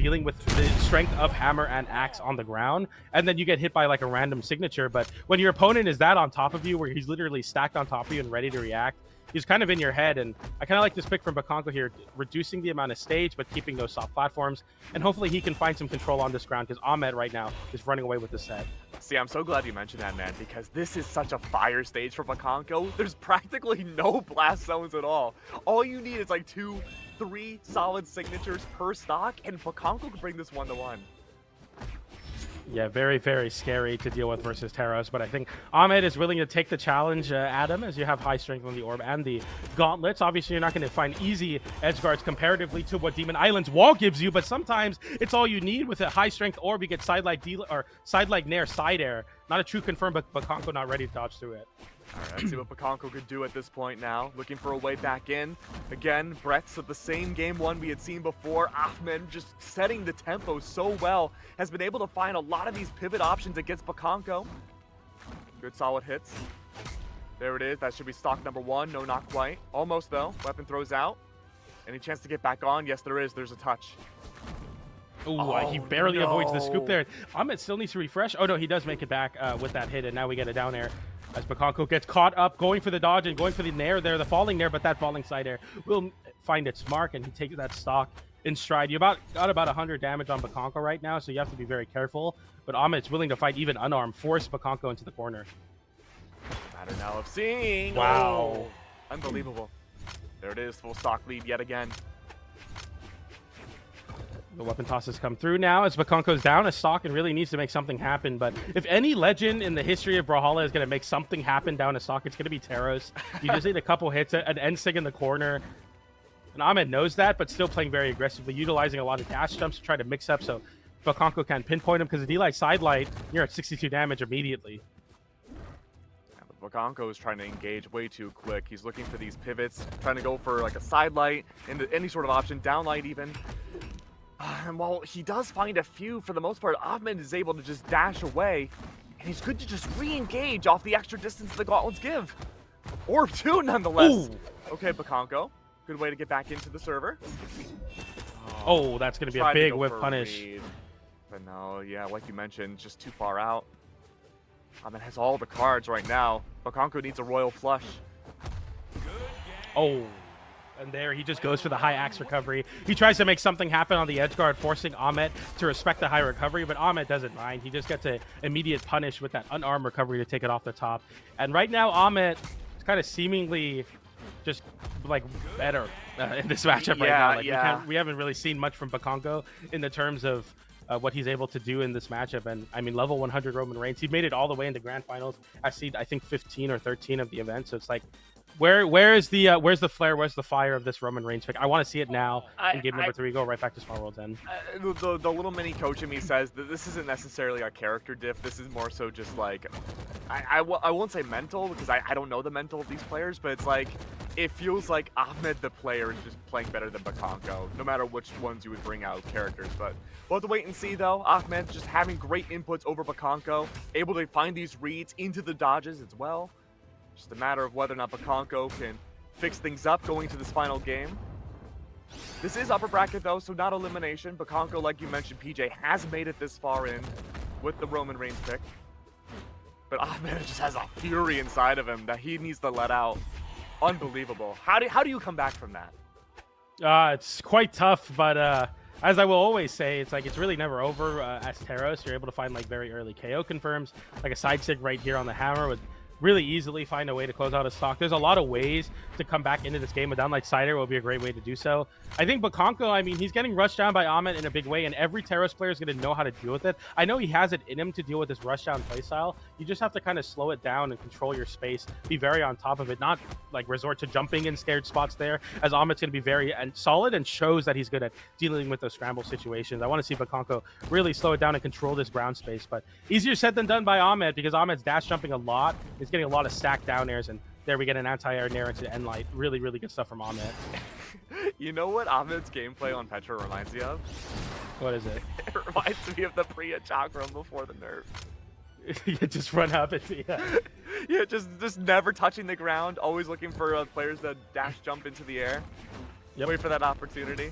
dealing with the strength of hammer and axe on the ground, and then you get hit by like a random signature. But when your opponent is that on top of you, where he's literally stacked on top of you and ready to react, he's kind of in your head. And I kind of like this pick from Bokonko here, reducing the amount of stage, but keeping those soft platforms. And hopefully he can find some control on this ground, because Ahmet right now is running away with the set. See, I'm so glad you mentioned that, man, because this is such a fire stage for Bokonko. There's practically no blast zones at all. All you need is like 2-3 solid signatures per stock, and Bokonko can bring this 1-1. Yeah, very, very scary to deal with versus Teros, but I think Ahmet is willing to take the challenge, Adam, as you have high strength on the orb and the gauntlets. Obviously, you're not going to find easy edge guards comparatively to what Demon Island's wall gives you, but sometimes it's all you need. With a high strength orb, you get side-like nair, side air. Not a true confirm, but Bokonko not ready to dodge through it. All right, let's see what Bokonko could do at this point now. Looking for a way back in. Again, breaths of the same game one we had seen before. Ahmed just setting the tempo so well. Has been able to find a lot of these pivot options against Bokonko. Good solid hits. There it is. That should be stock number 1. No, not quite. Almost though. Weapon throws out. Any chance to get back on? Yes, there is. There's a touch. Ooh, Oh, he barely avoids the scoop no. there. Ahmed still needs to refresh. Oh no, he does make it back with that hit, and now we get a down air. As Bokonko gets caught up, going for the dodge and going for the nair there, the falling nair, but that falling side air will find its mark, and he takes that stock in stride. You got about 100 damage on Bokonko right now, so you have to be very careful. But Ahmed's willing to fight even unarmed, force Bokonko into the corner. Matter now of seeing. Wow. Oh, unbelievable. There it is, full stock lead yet again. The weapon tosses come through now as Bokonko's down a stock and really needs to make something happen. But if any legend in the history of Brawlhalla is going to make something happen down a stock, it's going to be Teros. You just need a couple hits, an end sig in the corner. And Ahmed knows that, but still playing very aggressively, utilizing a lot of dash jumps to try to mix up so Bokonko can pinpoint him, because the D-Light side light, you're at 62 damage immediately. Yeah, but Bokonko is trying to engage way too quick. He's looking for these pivots, trying to go for like a side light, into any sort of option, down light even. And while he does find a few, for the most part, Ahmed is able to just dash away, and he's good to just re-engage off the extra distance the gauntlets give. Orb 2, nonetheless. Ooh. Okay, Bokonko. Good way to get back into the server. Oh, that's going to be a Tried to big go whip for a punish. read, but no, yeah, like you mentioned, just too far out. Ahmed has all the cards right now. Bokonko needs a royal flush. Oh. And there he just goes for the high axe recovery. He tries to make something happen on the edge guard, forcing Ahmet to respect the high recovery, but Ahmet doesn't mind. He just gets an immediate punish with that unarmed recovery to take it off the top. And right now, Ahmet is kind of seemingly just like better in this matchup right now. Like we haven't really seen much from Bokonko in the terms of what he's able to do in this matchup. And I mean, level 100 Roman Reigns, he made it all the way into grand finals. I think 15 or 13 of the event. So it's like, where's the flare? Where's the fire of this Roman Reigns pick? I want to see it now in game number 3. Go right back to Small World 10. The little mini coach in me says that this isn't necessarily a character diff. This is more so just like, I won't say mental, because I don't know the mental of these players, but it's like, it feels like Ahmed the player is just playing better than Bokonko, no matter which ones you would bring out as characters. But we'll have to wait and see, though. Ahmed just having great inputs over Bokonko, able to find these reads into the dodges as well. Just a matter of whether or not Bokonko can fix things up going into this final game. This is upper bracket though, so not elimination. Bokonko, like you mentioned, PJ, has made it this far in with the Roman Reigns pick. But Ahmed just has a fury inside of him that he needs to let out. Unbelievable. How do you come back from that? It's quite tough, but as I will always say, it's like it's really never over as Teros. You're able to find like very early KO confirms, like a side sig right here on the hammer with really easily find a way to close out a stock. There's a lot of ways to come back into this game. A downlight cider will be a great way to do so. I think Bokonko, I mean, he's getting rushed down by Ahmet in a big way, and every Teros player is going to know how to deal with it. I know he has it in him to deal with this rush down playstyle. You just have to kind of slow it down and control your space, be very on top of it, not like resort to jumping in scared spots there, as Ahmet's going to be very solid and shows that he's good at dealing with those scramble situations. I want to see Bokonko really slow it down and control this ground space, but easier said than done by Ahmet, because Ahmet's dash jumping a lot. He's getting a lot of stacked down airs, and there we get an anti-air nair into the end light. Really, really good stuff from Ahmet. You know what Ahmed's gameplay on Petra reminds me of? What is it? It reminds me of the Priya Chakram before the nerf. You just run up and Yeah, just never touching the ground, always looking for players that dash jump into the air. Yep. Wait for that opportunity.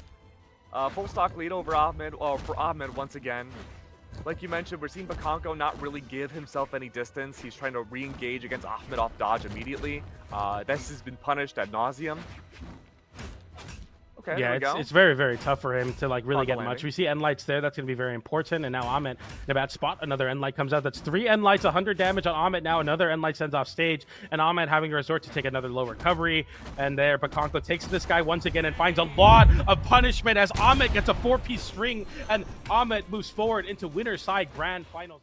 Full stock lead over Ahmet, for Ahmet once again. Like you mentioned, we're seeing Bokonko not really give himself any distance. He's trying to re-engage against Ahmet off dodge immediately. This has been punished ad nauseum. Okay, yeah, there we go. it's very, very tough for him to like really On the get much. landing. We see end lights there. That's going to be very important. And now Ahmet in a bad spot. Another end light comes out. That's 3 end lights, 100 damage on Ahmet. Now another end light sends off stage, and Ahmet having to resort to take another low recovery. And there, Bokonko takes this guy once again and finds a lot of punishment as Ahmet gets a 4-piece string, and Ahmet moves forward into winner's side grand finals.